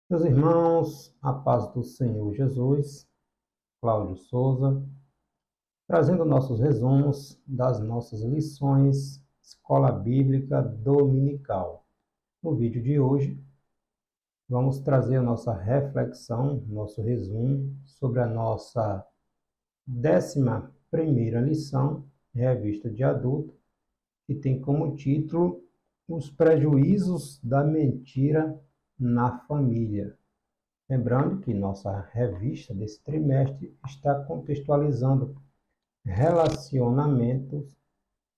Meus irmãos, a paz do Senhor Jesus, Cláudio Souza, trazendo nossos resumos das nossas lições Escola Bíblica Dominical. No vídeo de hoje, vamos trazer a nossa reflexão, nosso resumo sobre a nossa 11ª lição, revista de adulto, que tem como título Os prejuízos da mentira na família. Lembrando que nossa revista desse trimestre está contextualizando relacionamentos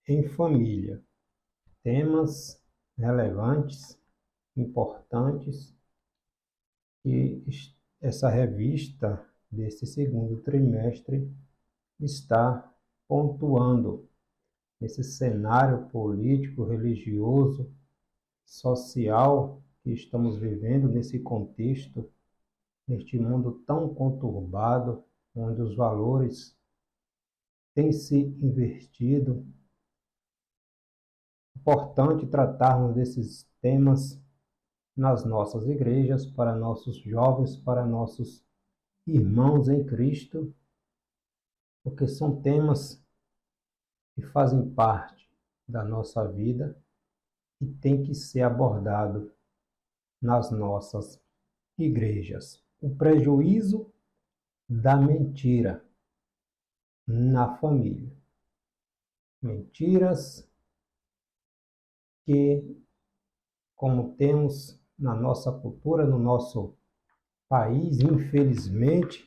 em família, temas relevantes, importantes, que essa revista desse segundo trimestre está pontuando nesse cenário político, religioso, social que estamos vivendo, nesse contexto, neste mundo tão conturbado, onde os valores têm se invertido. É importante tratarmos desses temas nas nossas igrejas, para nossos jovens, para nossos irmãos em Cristo, porque são temas que fazem parte da nossa vida e tem que ser abordado nas nossas igrejas. O prejuízo da mentira na família. Mentiras que, como temos na nossa cultura, no nosso país, infelizmente,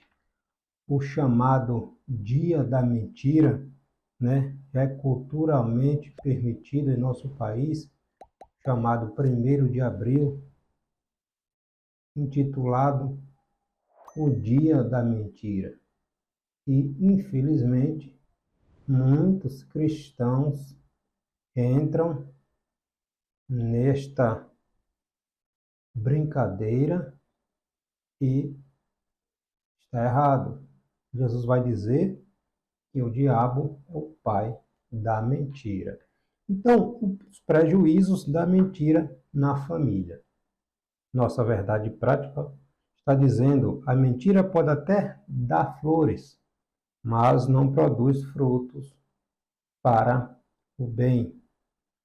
o chamado Dia da Mentira, né, é culturalmente permitido em nosso país, chamado 1º de abril, intitulado o Dia da Mentira. E, infelizmente, muitos cristãos entram nesta brincadeira e está errado. Jesus vai dizer que o diabo é o pai da mentira. Então, os prejuízos da mentira na família. Nossa verdade prática está dizendo: a mentira pode até dar flores, mas não produz frutos para o bem.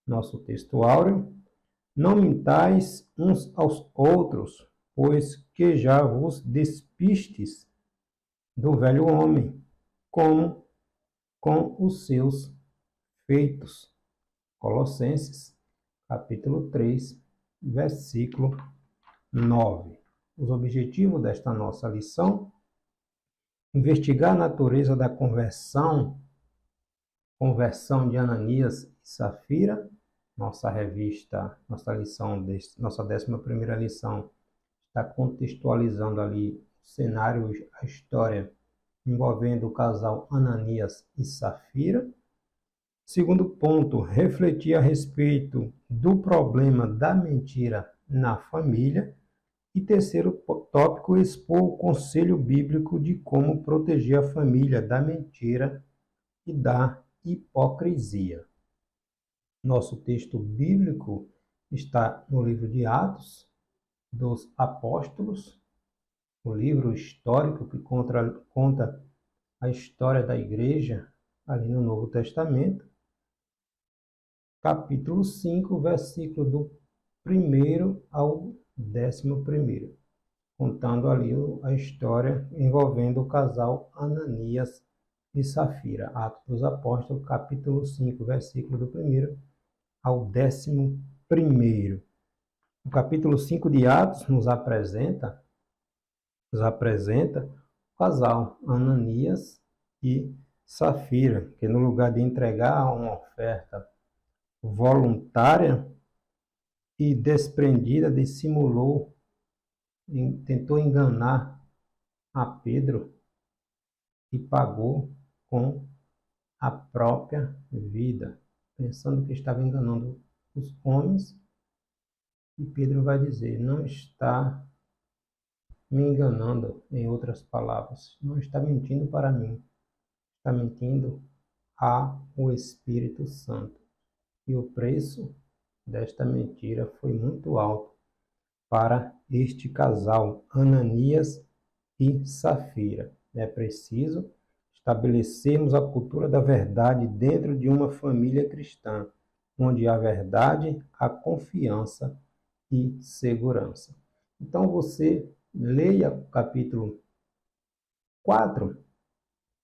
Nosso texto áureo: não mintais uns aos outros, pois que já vos despistes do velho homem, como com os seus feitos. Colossenses, capítulo 3, versículo 9. Os objetivos desta nossa lição: investigar a natureza da conversão de Ananias e Safira. Nossa revista, nossa lição, nossa 11ª lição, está contextualizando ali o cenário, a história envolvendo o casal Ananias e Safira. Segundo ponto, refletir a respeito do problema da mentira na família. E terceiro tópico, expor o conselho bíblico de como proteger a família da mentira e da hipocrisia. Nosso texto bíblico está no livro de Atos dos Apóstolos, o livro histórico que conta a história da igreja ali no Novo Testamento, capítulo 5, versículo do 1º ao 11º, contando ali a história envolvendo o casal Ananias e Safira. Atos dos Apóstolos, capítulo 5, versículo do 1º ao 11º. O capítulo 5 de Atos nos apresenta o casal Ananias e Safira, que no lugar de entregar uma oferta voluntária e desprendida, dissimulou, tentou enganar a Pedro e pagou com a própria vida, pensando que estava enganando os homens. E Pedro vai dizer: não está me enganando, em outras palavras, não está mentindo para mim, está mentindo ao Espírito Santo. E o preço desta mentira foi muito alto, para este casal, Ananias e Safira. É preciso estabelecermos a cultura da verdade dentro de uma família cristã, onde há verdade, há confiança e segurança. Então você leia o capítulo 4,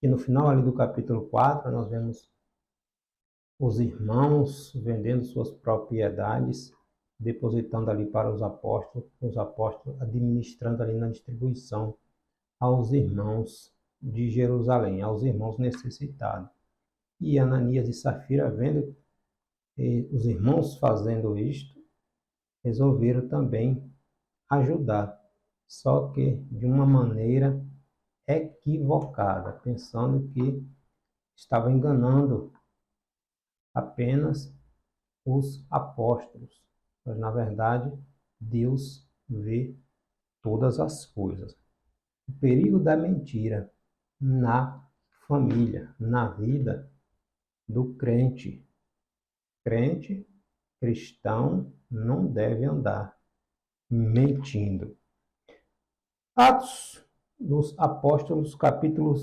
e no final ali do capítulo 4 nós vemos os irmãos vendendo suas propriedades, depositando ali para os apóstolos administrando ali na distribuição aos irmãos de Jerusalém, aos irmãos necessitados. E Ananias e Safira, vendo os irmãos fazendo isto, resolveram também ajudar, só que de uma maneira equivocada, pensando que estava enganando apenas os apóstolos. Mas, na verdade, Deus vê todas as coisas. O perigo da mentira na família, na vida do crente. Crente, cristão, não deve andar mentindo. Atos dos Apóstolos, capítulo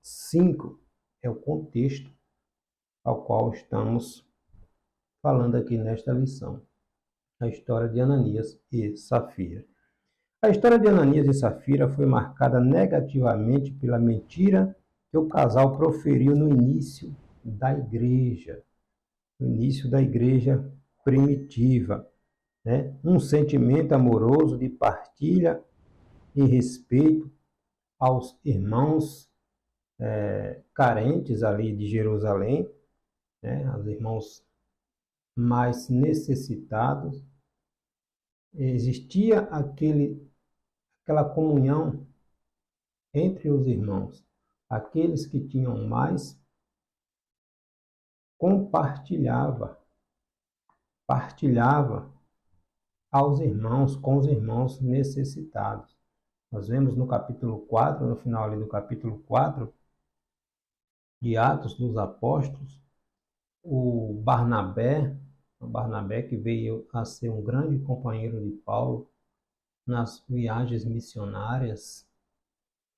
5, é o contexto ao qual estamos falando aqui nesta lição. A história de Ananias e Safira. A história de Ananias e Safira foi marcada negativamente pela mentira que o casal proferiu no início da igreja. No início da igreja primitiva. Né? Um sentimento amoroso de partilha e respeito aos irmãos carentes ali de Jerusalém, né? Aos irmãos mais necessitados. Existia aquela comunhão entre os irmãos. Aqueles que tinham mais partilhava aos irmãos, com os irmãos necessitados. Nós vemos no capítulo 4, no final ali do capítulo 4 de Atos dos Apóstolos, o Barnabé que veio a ser um grande companheiro de Paulo nas viagens missionárias.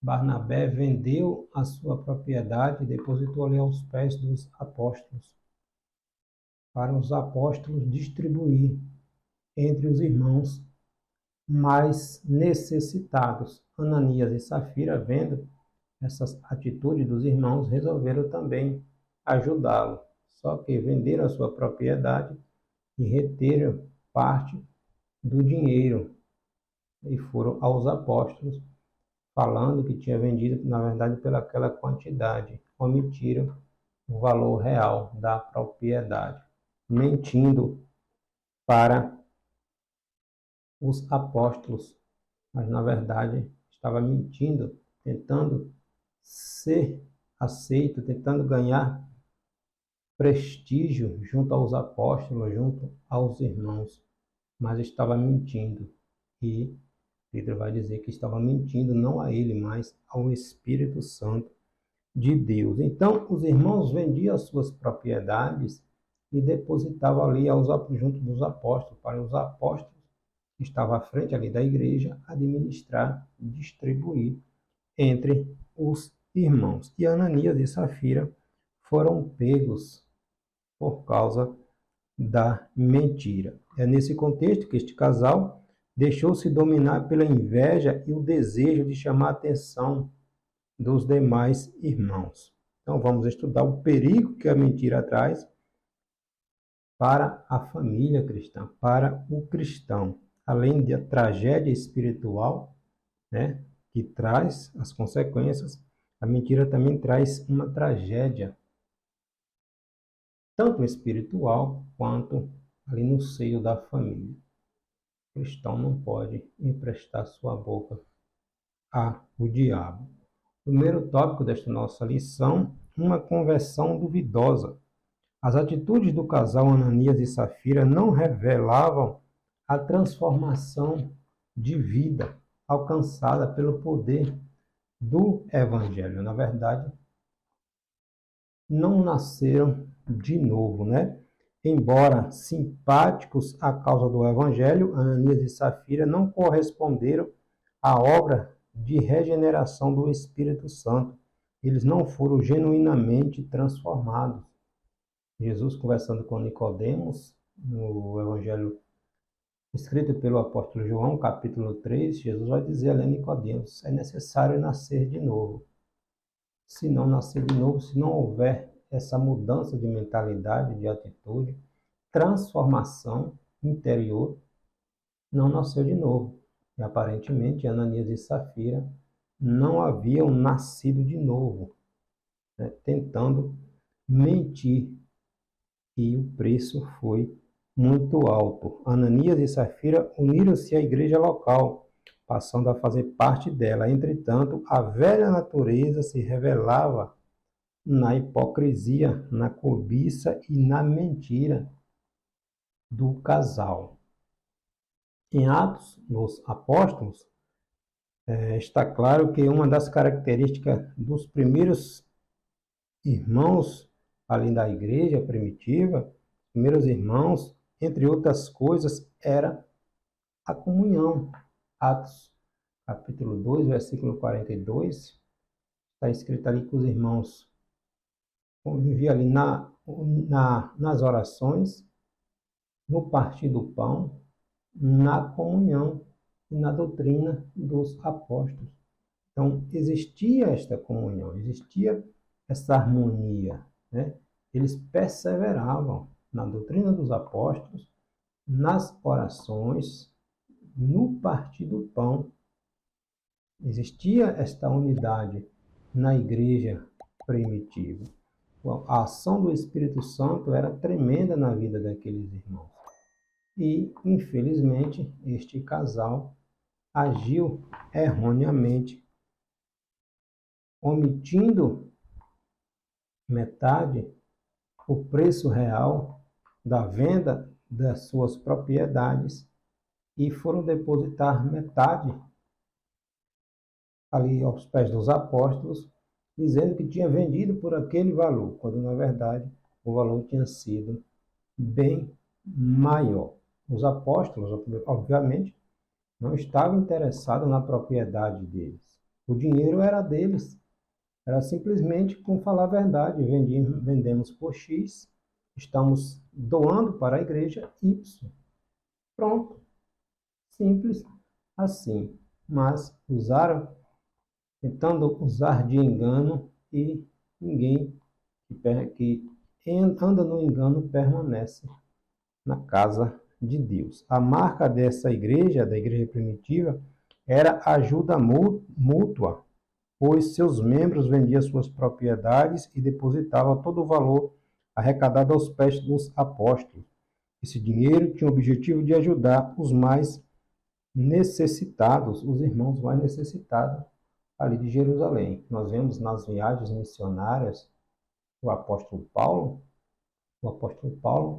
Barnabé vendeu a sua propriedade e depositou ali aos pés dos apóstolos, para os apóstolos distribuir entre os irmãos mais necessitados. Ananias e Safira, vendo essas atitudes dos irmãos, resolveram também ajudá-lo. Só que venderam a sua propriedade e reteram parte do dinheiro e foram aos apóstolos falando que tinha vendido, na verdade, pelaquela quantidade. Omitiram o valor real da propriedade, mentindo para os apóstolos, mas na verdade estava mentindo, tentando ser aceito, tentando ganhar prestígio junto aos apóstolos, junto aos irmãos, mas estava mentindo. E Pedro vai dizer que estava mentindo não a ele, mas ao Espírito Santo de Deus. Então, os irmãos vendiam as suas propriedades e depositavam ali junto dos apóstolos, para os apóstolos que estavam à frente ali da igreja, administrar, distribuir entre os irmãos. E Ananias e Safira foram pegos por causa da mentira. É nesse contexto que este casal deixou-se dominar pela inveja e o desejo de chamar a atenção dos demais irmãos. Então vamos estudar o perigo que a mentira traz para a família cristã, para o cristão. Além da tragédia espiritual, né, que traz as consequências, a mentira também traz uma tragédia, tanto espiritual quanto ali no seio da família. O cristão não pode emprestar sua boca ao diabo. Primeiro tópico desta nossa lição, uma conversão duvidosa. As atitudes do casal Ananias e Safira não revelavam a transformação de vida alcançada pelo poder do Evangelho. Na verdade, não nasceram de novo, né? Embora simpáticos à causa do Evangelho, Ananias e Safira não corresponderam à obra de regeneração do Espírito Santo. Eles não foram genuinamente transformados. Jesus, conversando com Nicodemos, no Evangelho escrito pelo apóstolo João, capítulo 3, Jesus vai dizer ali a Nicodemos: é necessário nascer de novo. Se não nascer de novo, se não houver essa mudança de mentalidade, de atitude, transformação interior, não nasceu de novo. E aparentemente Ananias e Safira não haviam nascido de novo, né, tentando mentir, e o preço foi muito alto. Ananias e Safira uniram-se à igreja local, passando a fazer parte dela. Entretanto, a velha natureza se revelava na hipocrisia, na cobiça e na mentira do casal. Em Atos dos Apóstolos, está claro que uma das características dos primeiros irmãos ali da igreja primitiva, primeiros irmãos, entre outras coisas, era a comunhão. Atos, capítulo 2, versículo 42, está escrito ali que os irmãos conviviam ali nas orações, no partir do pão, na comunhão e na doutrina dos apóstolos. Então, existia esta comunhão, existia essa harmonia, né? Eles perseveravam na doutrina dos apóstolos, nas orações, no partir do pão. Existia esta unidade na igreja primitiva. A ação do Espírito Santo era tremenda na vida daqueles irmãos. E, infelizmente, este casal agiu erroneamente, omitindo metade o preço real da venda das suas propriedades e foram depositar metade ali aos pés dos apóstolos, dizendo que tinha vendido por aquele valor, quando na verdade o valor tinha sido bem maior. Os apóstolos, obviamente, não estavam interessados na propriedade deles. O dinheiro era deles. Era simplesmente como falar a verdade. Vendemos por X, estamos doando para a igreja Y. Pronto. Simples assim. Mas tentando usar de engano, e ninguém que anda no engano permanece na casa de Deus. A marca dessa igreja, da igreja primitiva, era ajuda mútua, pois seus membros vendiam suas propriedades e depositavam todo o valor arrecadado aos pés dos apóstolos. Esse dinheiro tinha o objetivo de ajudar os mais necessitados, os irmãos mais necessitados ali de Jerusalém. Nós vemos nas viagens missionárias o apóstolo Paulo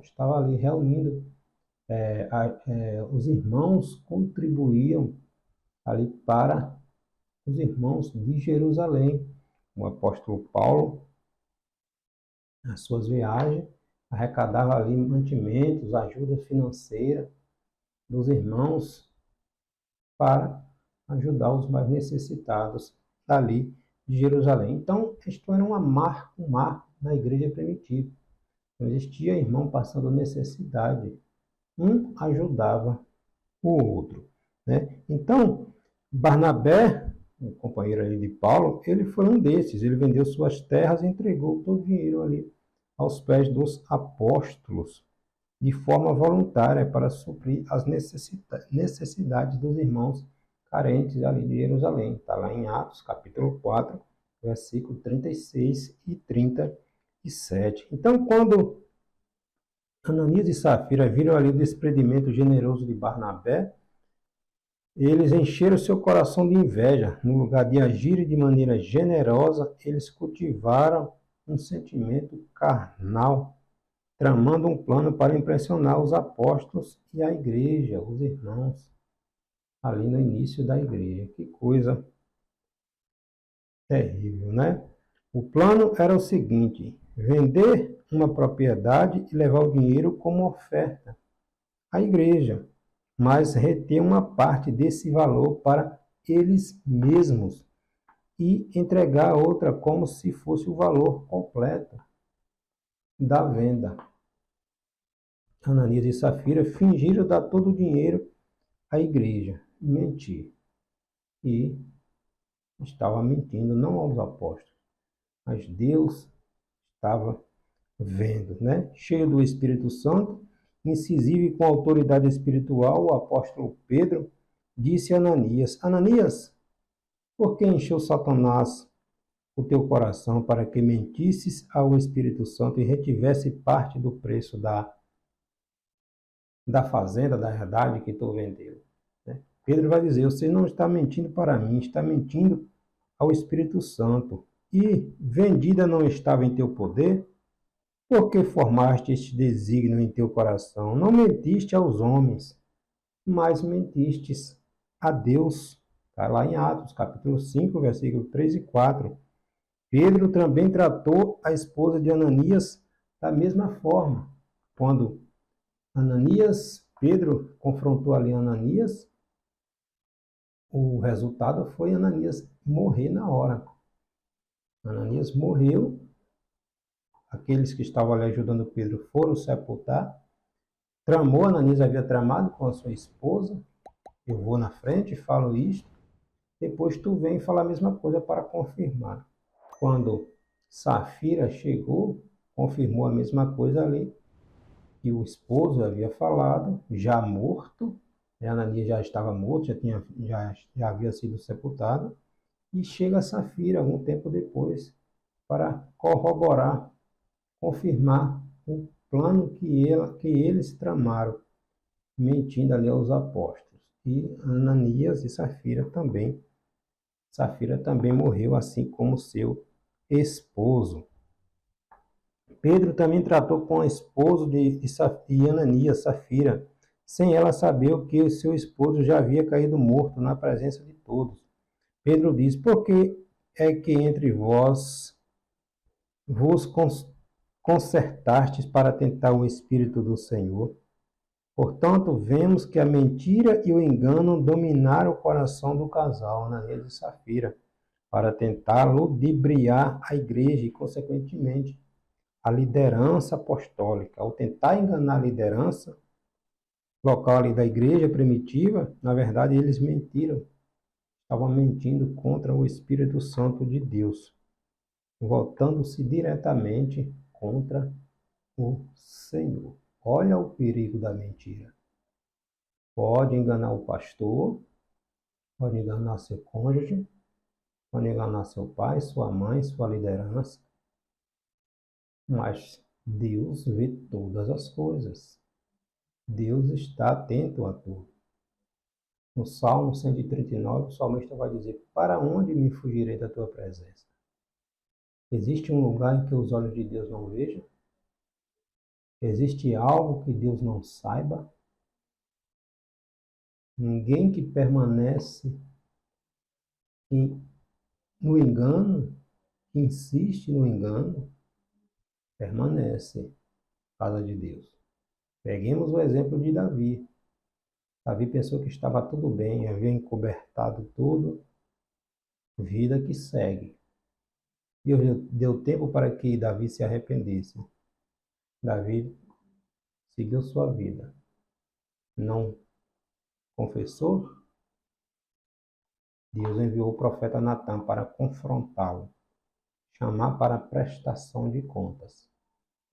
estava ali reunindo, os irmãos contribuíam ali para os irmãos de Jerusalém. O apóstolo Paulo, nas suas viagens, arrecadava ali mantimentos, ajuda financeira dos irmãos para ajudar os mais necessitados ali de Jerusalém. Então, isto era um marco na igreja primitiva. Não existia irmão passando necessidade. Um ajudava o outro, né? Então, Barnabé, o companheiro ali de Paulo, ele foi um desses. Ele vendeu suas terras e entregou todo o dinheiro ali aos pés dos apóstolos, de forma voluntária, para suprir as necessidades dos irmãos carentes ali de Jerusalém. Está lá em Atos, capítulo 4, versículo 36 e 37. Então, quando Ananias e Safira viram ali o desprendimento generoso de Barnabé, eles encheram seu coração de inveja. No lugar de agirem de maneira generosa, eles cultivaram um sentimento carnal, tramando um plano para impressionar os apóstolos e a igreja, os irmãos, ali no início da igreja. Que coisa terrível, né? O plano era o seguinte: vender uma propriedade e levar o dinheiro como oferta à igreja, mas reter uma parte desse valor para eles mesmos e entregar a outra como se fosse o valor completo da venda. Ananias e Safira fingiram dar todo o dinheiro à igreja, mentir. E estava mentindo, não aos apóstolos, mas Deus estava vendo, né? Cheio do Espírito Santo, incisivo e com autoridade espiritual, o apóstolo Pedro disse a Ananias: Ananias, por que encheu Satanás o teu coração para que mentisses ao Espírito Santo e retivesse parte do preço da fazenda, da herdade que tu vendeu? Né? Pedro vai dizer: você não está mentindo para mim, está mentindo ao Espírito Santo. E vendida não estava em teu poder? Por que formaste este desígnio em teu coração? Não mentiste aos homens, mas mentistes a Deus. Está lá em Atos, capítulo 5, versículo 3 e 4. Pedro também tratou a esposa de Ananias da mesma forma. Quando Pedro confrontou ali Ananias, o resultado foi Ananias morrer na hora. Ananias morreu, aqueles que estavam ali ajudando Pedro foram sepultar. Ananias havia tramado com a sua esposa. Eu vou na frente e falo isto. Depois tu vem e fala a mesma coisa para confirmar. Quando Safira chegou, confirmou a mesma coisa ali que o esposo havia falado, já morto. Ananias já estava morto, já havia sido sepultado. E chega Safira algum tempo depois para corroborar, confirmar o plano que eles tramaram, mentindo ali aos apóstolos. E Ananias e Safira também morreu, assim como seu esposo. Pedro também tratou com a esposa de Ananias, Safira, sem ela saber o que o seu esposo já havia caído morto na presença de todos. Pedro diz: por que é que entre vós vos concertastes para tentar o Espírito do Senhor? Portanto, vemos que a mentira e o engano dominaram o coração do casal, Ananias e Safira, para tentar ludibriar a igreja e, consequentemente, a liderança apostólica. Ao tentar enganar a liderança local ali da igreja primitiva, na verdade, eles mentiram. Estavam mentindo contra o Espírito Santo de Deus, voltando-se diretamente contra o Senhor. Olha o perigo da mentira. Pode enganar o pastor, pode enganar seu cônjuge, pode enganar seu pai, sua mãe, sua liderança, mas Deus vê todas as coisas. Deus está atento a tudo. No Salmo 139, o salmista vai dizer: para onde me fugirei da tua presença? Existe um lugar em que os olhos de Deus não vejam? Existe algo que Deus não saiba? Ninguém que permanece no engano, que insiste no engano, permanece por causa de Deus. Peguemos o exemplo de Davi. Davi pensou que estava tudo bem, havia encobertado tudo, vida que segue. Deus deu tempo para que Davi se arrependesse. Davi seguiu sua vida. Não confessou? Deus enviou o profeta Natã para confrontá-lo, chamar para prestação de contas.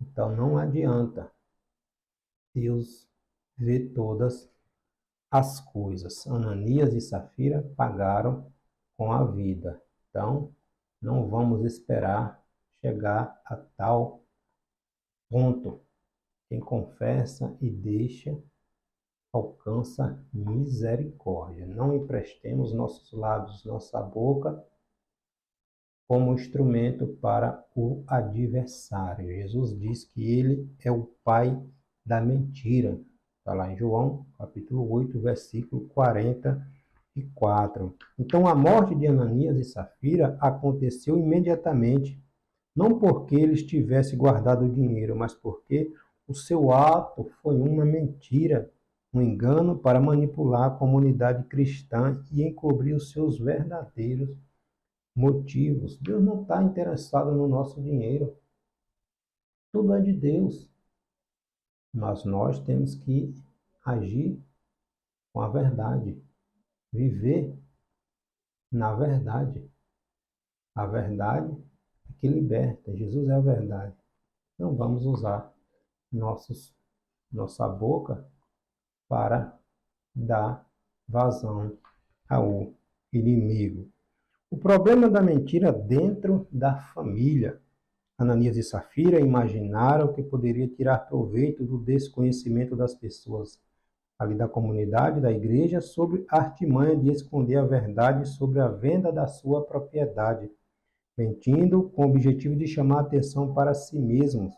Então não adianta. Deus vê todas as coisas. Ananias e Safira pagaram com a vida. Então, não vamos esperar chegar a tal ponto. Quem confessa e deixa, alcança misericórdia. Não emprestemos nossos lábios, nossa boca, como instrumento para o adversário. Jesus diz que ele é o pai da mentira. Está lá em João, capítulo 8, versículo 44. Então, a morte de Ananias e Safira aconteceu imediatamente não porque ele estivesse guardado o dinheiro, mas porque o seu ato foi uma mentira, um engano para manipular a comunidade cristã e encobrir os seus verdadeiros motivos. Deus não está interessado no nosso dinheiro. Tudo é de Deus. Mas nós temos que agir com a verdade, viver na verdade. A verdade é que liberta. Jesus é a verdade. Não vamos usar nossa boca para dar vazão ao inimigo. O problema da mentira dentro da família. Ananias e Safira imaginaram que poderia tirar proveito do desconhecimento das pessoas ali da comunidade, da igreja, sobre a artimanha de esconder a verdade sobre a venda da sua propriedade, mentindo com o objetivo de chamar a atenção para si mesmos.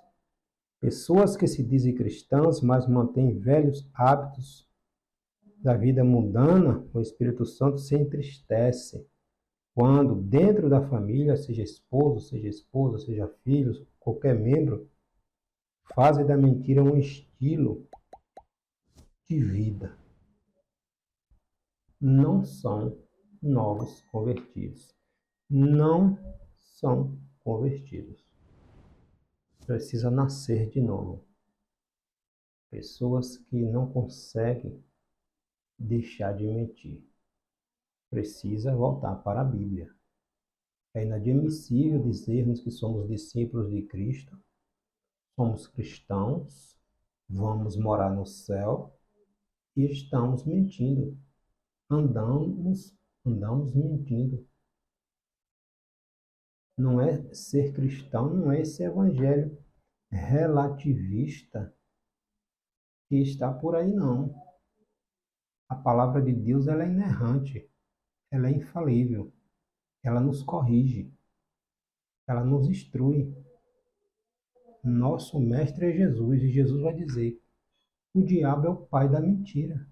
Pessoas que se dizem cristãs, mas mantêm velhos hábitos da vida mundana, o Espírito Santo se entristece quando, dentro da família, seja esposo, seja esposa, seja filhos, qualquer membro, fazem da mentira um estilo de vida. Não são novos convertidos. Não são convertidos. Precisa nascer de novo. Pessoas que não conseguem deixar de mentir. Precisa voltar para a Bíblia. É inadmissível dizermos que somos discípulos de Cristo, somos cristãos, vamos morar no céu e estamos mentindo. Andamos mentindo. Não é ser cristão, não é esse evangelho relativista que está por aí, não. A palavra de Deus ela é inerrante, ela é infalível, ela nos corrige, ela nos instrui. Nosso mestre é Jesus, e Jesus vai dizer: o diabo é o pai da mentira.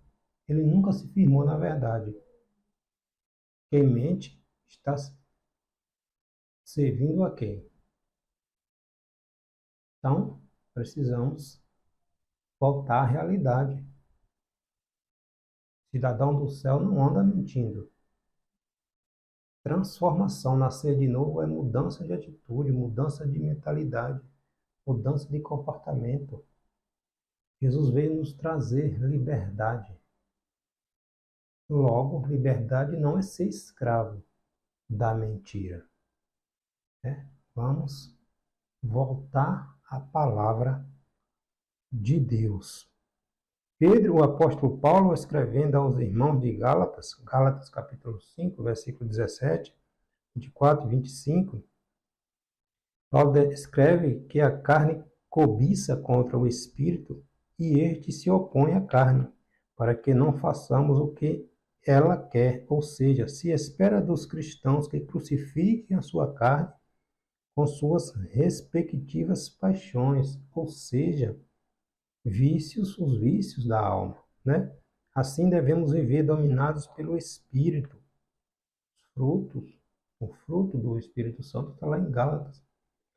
Ele nunca se firmou na verdade. Quem mente está servindo a quem? Então, precisamos voltar à realidade. Cidadão do céu não anda mentindo. Transformação, nascer de novo é mudança de atitude, mudança de mentalidade, mudança de comportamento. Jesus veio nos trazer liberdade. Logo, liberdade não é ser escravo da mentira. Vamos voltar à palavra de Deus. Pedro, o apóstolo Paulo, escrevendo aos irmãos de Gálatas, Gálatas capítulo 5, versículo 17, 24 e 25, Paulo escreve que a carne cobiça contra o espírito e este se opõe à carne, para que não façamos o que ela quer, ou seja, se espera dos cristãos que crucifiquem a sua carne com suas respectivas paixões, ou seja, os vícios da alma, né? Assim devemos viver dominados pelo Espírito. O fruto do Espírito Santo está lá em Gálatas,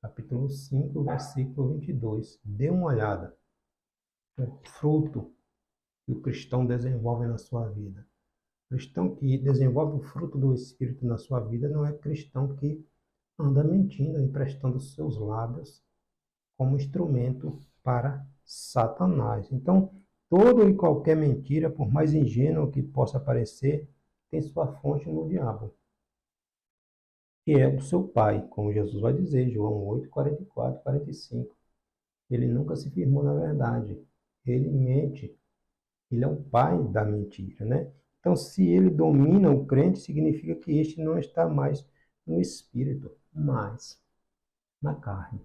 capítulo 5, versículo 22. Dê uma olhada. O fruto que o cristão desenvolve na sua vida. O cristão que desenvolve o fruto do Espírito na sua vida não é cristão que anda mentindo, emprestando seus lábios como instrumento para Satanás. Então, toda e qualquer mentira, por mais ingênua que possa parecer, tem sua fonte no diabo, que é o seu pai, como Jesus vai dizer, João 8, 44, 45. Ele nunca se firmou na verdade. Ele mente. Ele é o pai da mentira, né? Então, se ele domina o crente, significa que este não está mais no espírito, mas na carne.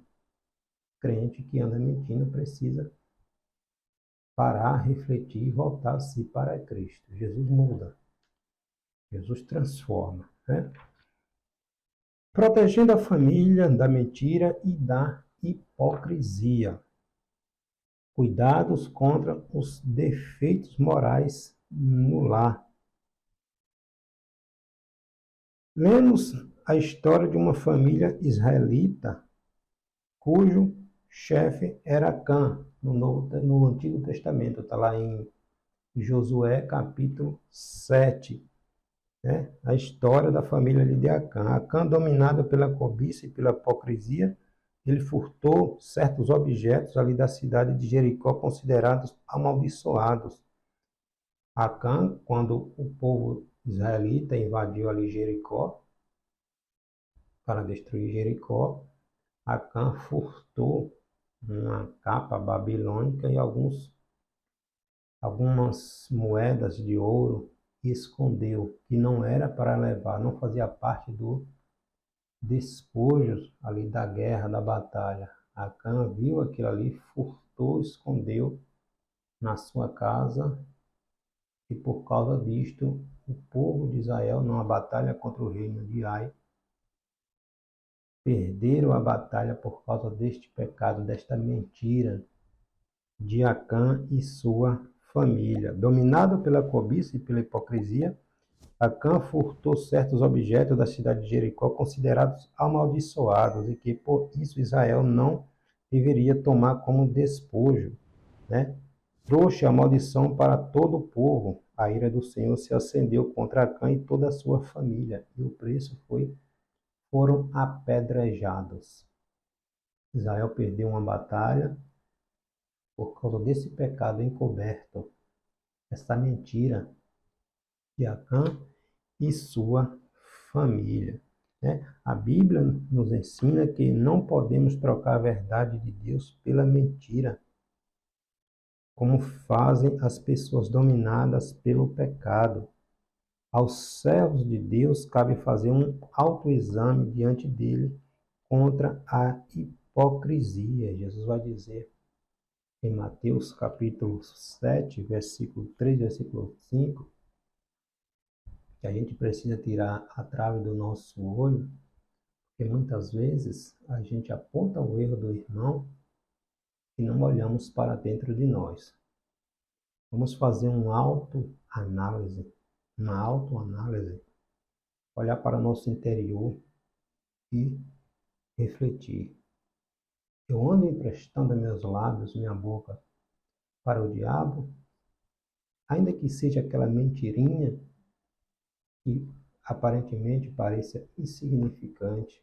Crente que anda mentindo precisa parar, refletir e voltar-se para Cristo. Jesus muda. Jesus transforma, né? Protegendo a família da mentira e da hipocrisia. Cuidados contra os defeitos morais no lar. Lemos a história de uma família israelita cujo chefe era Acã, no Antigo Testamento. Está lá em Josué, capítulo 7, né? A história da família ali de Acã. Acã, dominado pela cobiça e pela hipocrisia, ele furtou certos objetos ali da cidade de Jericó, considerados amaldiçoados. Acã, quando o povo israelita invadiu ali Jericó, para destruir Jericó, Acã furtou uma capa babilônica e algumas moedas de ouro e escondeu, que não era para levar, não fazia parte do despojos ali da guerra, da batalha. Acã viu aquilo ali, furtou, escondeu na sua casa, e por causa disto, o povo de Israel, numa batalha contra o reino de Ai, perderam a batalha por causa deste pecado, desta mentira de Acã e sua família. Dominado pela cobiça e pela hipocrisia, Acã furtou certos objetos da cidade de Jericó, considerados amaldiçoados, e que por isso Israel não deveria tomar como despojo, né? Trouxe a maldição para todo o povo. A ira do Senhor se acendeu contra Acã e toda a sua família, e o preço foram apedrejados. Israel perdeu uma batalha por causa desse pecado encoberto, essa mentira de Acã e sua família, né? A Bíblia nos ensina que não podemos trocar a verdade de Deus pela mentira, como fazem as pessoas dominadas pelo pecado. Aos servos de Deus cabe fazer um autoexame diante dele contra a hipocrisia. Jesus vai dizer em Mateus capítulo 7, versículo 3, versículo 5, que a gente precisa tirar a trave do nosso olho, porque muitas vezes a gente aponta o erro do irmão e não olhamos para dentro de nós. Vamos fazer uma autoanálise, olhar para o nosso interior e refletir. Eu ando emprestando meus lábios, minha boca, para o diabo, ainda que seja aquela mentirinha que aparentemente pareça insignificante,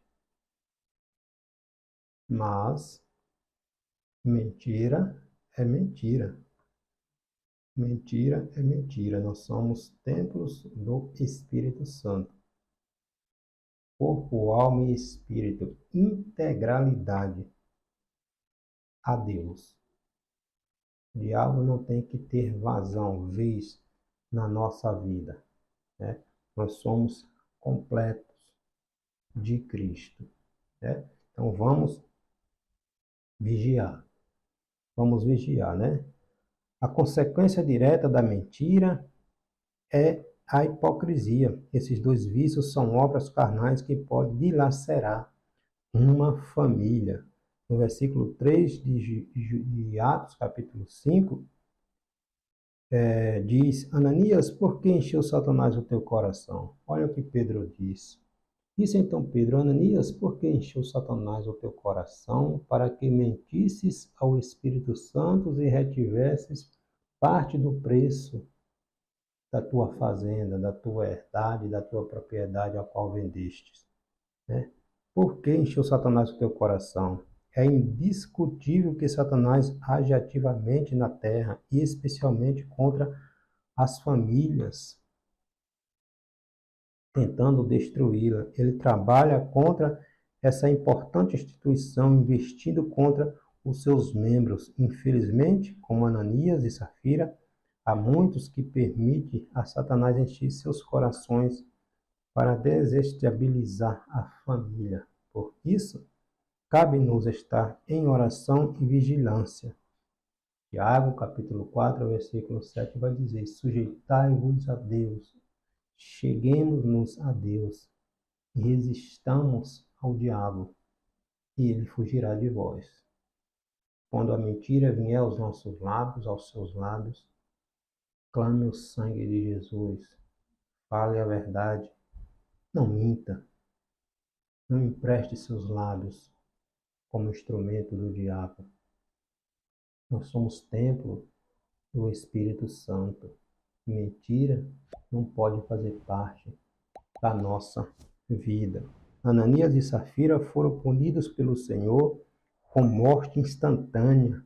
mas mentira é mentira. Mentira é mentira. Nós somos templos do Espírito Santo. Corpo, alma e espírito. Integralidade a Deus. O diabo não tem que ter vazão, vez na nossa vida, né? Nós somos completos de Cristo, né? Então vigiar. Vamos vigiar, né? A consequência direta da mentira é a hipocrisia. Esses dois vícios são obras carnais que podem dilacerar uma família. No versículo 3 de Atos, capítulo 5, diz: Ananias, por que encheu Satanás o teu coração? Olha o que Pedro diz. Disse então Pedro: Ananias, por que encheu Satanás o teu coração, para que mentisses ao Espírito Santo e retivesses parte do preço da tua fazenda, da tua herdade, da tua propriedade, a qual vendestes, né? Por que encheu Satanás o teu coração? É indiscutível que Satanás age ativamente na terra, e especialmente contra as famílias, tentando destruí-la. Ele trabalha contra essa importante instituição, investindo contra os seus membros. Infelizmente, como Ananias e Safira, há muitos que permitem a Satanás encher seus corações para desestabilizar a família. Por isso, cabe-nos estar em oração e vigilância. Tiago, capítulo 4, versículo 7, vai dizer: Sujeitai-vos a Deus, cheguemos-nos a Deus, e resistamos ao diabo, e ele fugirá de vós. Quando a mentira vier aos nossos lábios, aos seus lábios, clame o sangue de Jesus, fale a verdade, não minta, não empreste seus lábios como instrumento do diabo. Nós somos templo do Espírito Santo. Mentira não pode fazer parte da nossa vida. Ananias e Safira foram punidos pelo Senhor com morte instantânea.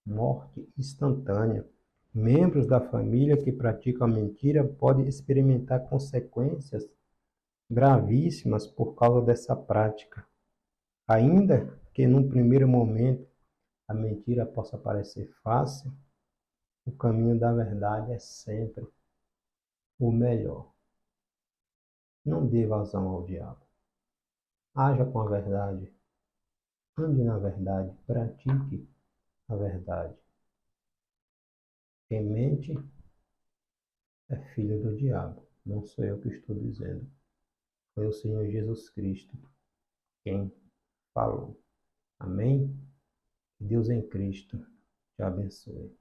Morte instantânea. Membros da família que praticam a mentira podem experimentar consequências gravíssimas por causa dessa prática. Ainda que num primeiro momento a mentira possa parecer fácil, o caminho da verdade é sempre o melhor. Não dê vazão ao diabo. Haja com a verdade. Ande na verdade. Pratique a verdade. Quem mente é filho do diabo. Não sou eu que estou dizendo. Foi o Senhor Jesus Cristo quem falou. Amém? Que Deus em Cristo te abençoe.